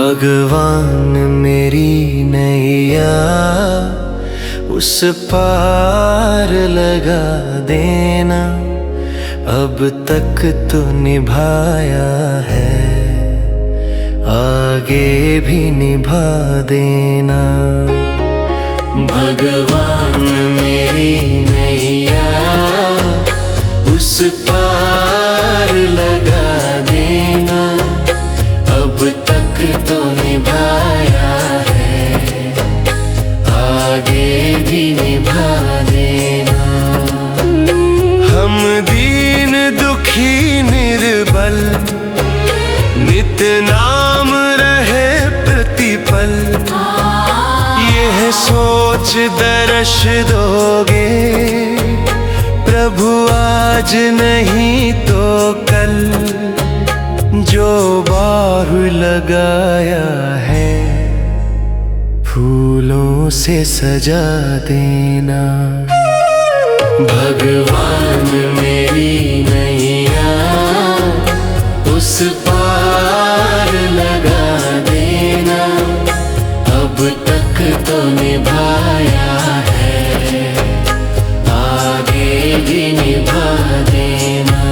भगवान मेरी नैया उस पार लगा देना। अब तक तो निभाया है, आगे भी निभा देना। भगवान मेरी नैया उस पार लगा देना। अब तक तो निभाया है, आगे भी निभा देना। हम दीन दुखी निर्बल, नित नाम रहे प्रतिपल। यह सोच दर्श दोगे प्रभु आज नहीं तो कल। जो बाहु लगाया है फूलों से सजा देना। भगवान मेरी नैया उस पार लगा देना। अब तक तो निभाया है, आगे भी निभा देना।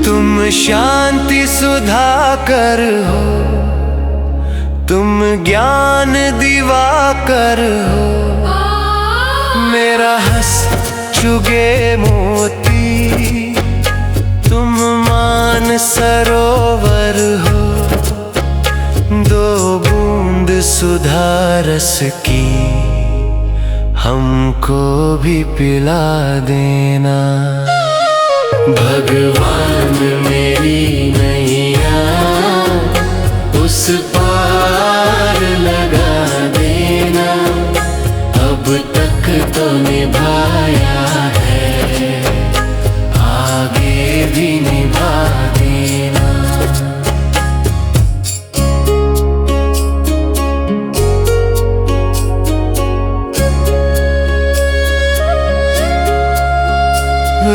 तुम शांति सुधाकर हो, तुम ज्ञान दिवाकर हो। मेरा हंस चुगे मोती, तुम मान सरोवर हो। दो बूंद सुधा रस की हमको भी पिला देना। भगवान मेरी नैया उस पार लगा देना। अब तक तो निभाया है, आगे भी निभा देना।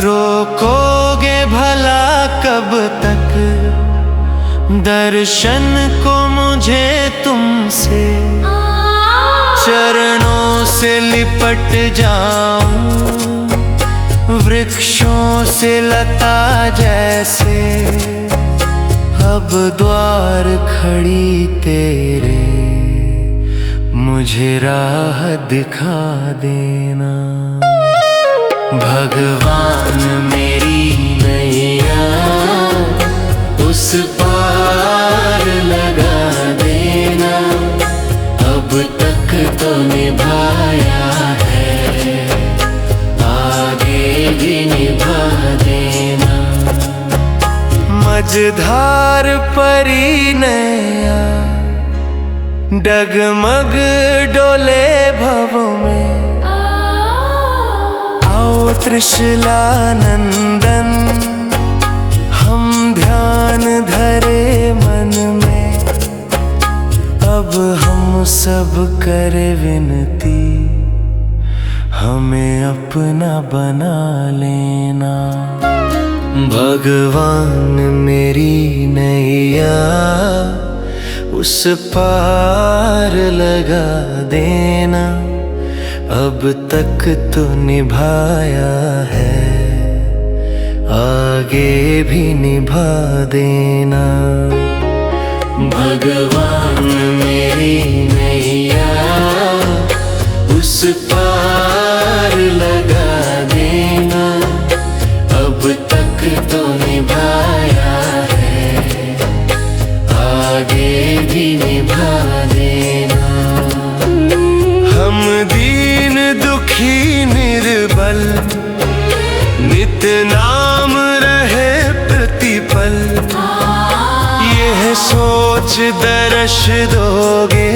रोकोगे भला कब तक दर्शन को मुझे तुमसे। चरणों से लिपट जाऊं वृक्षों से लता जैसे। अब द्वार खड़ी तेरे मुझे राह दिखा देना। भगवान मेरी नैया उस पार लगा देना। अब तक तो निभाया है, आगे भी निभा देना। मझधार परी नैया डगमग डोले भव में। त्रिशला नंदन हम ध्यान धरे मन में। अब हम सब करे विनती, हमें अपना बना लेना। भगवान मेरी नैया उस पार लगा देना। अब तक तो निभाया है, आगे भी निभा देना। भगवान मेरी नैया उस पार लगा देना। अब तक तो निभाया है, आगे भी निभा देना। हम दीन दुखी निर्बल, नित नाम रहे प्रतिपल। यह सोच दर्श दोगे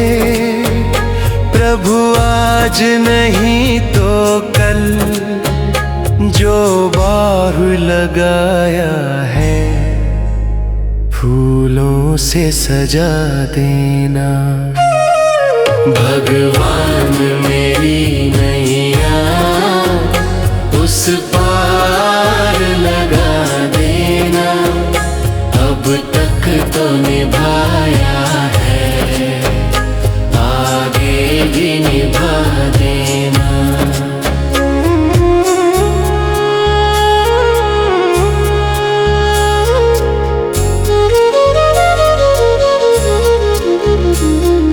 प्रभु आज नहीं तो कल। जो बाहु लगाया है फूलों से सजा देना। भगवान मेरी नहीं उस पार लगा देना, अब तक तो निभाया है, आगे भी निभा देना।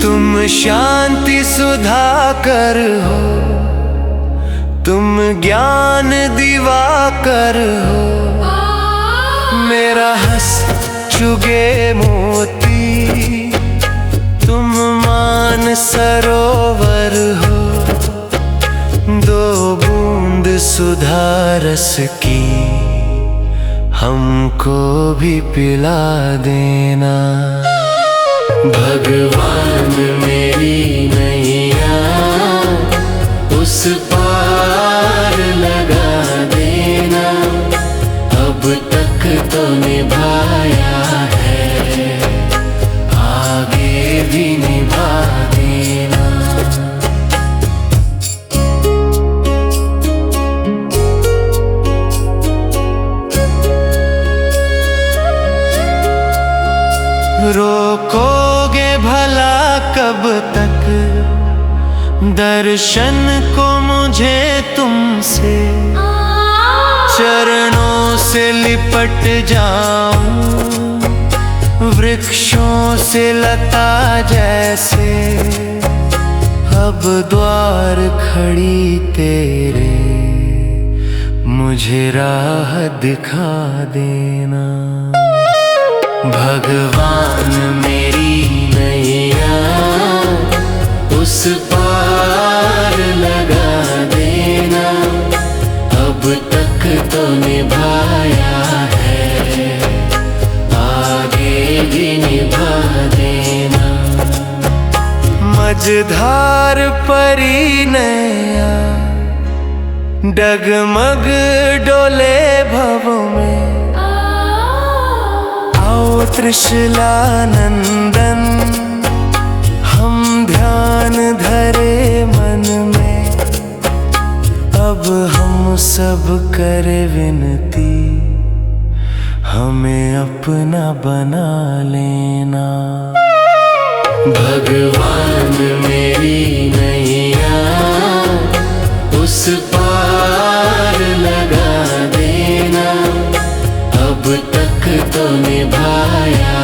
तुम शांति सुधाकर हो, तुम ज्ञान दिवाकर हो, मेरा हंस चुगे मोती, तुम मान सरोवर हो, दो बूंद सुधा रस की हमको भी पिला देना। भगवान मेरी नैया उस पार लगा देना, अब तक तो निभाया है, आगे भी निभा देना। रोकोगे भला कब तक दर्शन को मुझे तुमसे, चरणों से लिपट जाऊं वृक्षों से लता जैसे, अब द्वार खड़ी तेरे मुझे राह दिखा देना। भगवान मेरी नैया उस पार लगा देना, अब तक तो निभाया है, आगे भी निभा देना। मझधार परी नैया डगमग डोले भव में, त्रिशला नंदन हम ध्यान धरे मन में, अब हम सब करे विनती, हमें अपना बना लेना। भगवान मेरी नैया उस पार लगा देना, अब तक तो निभाया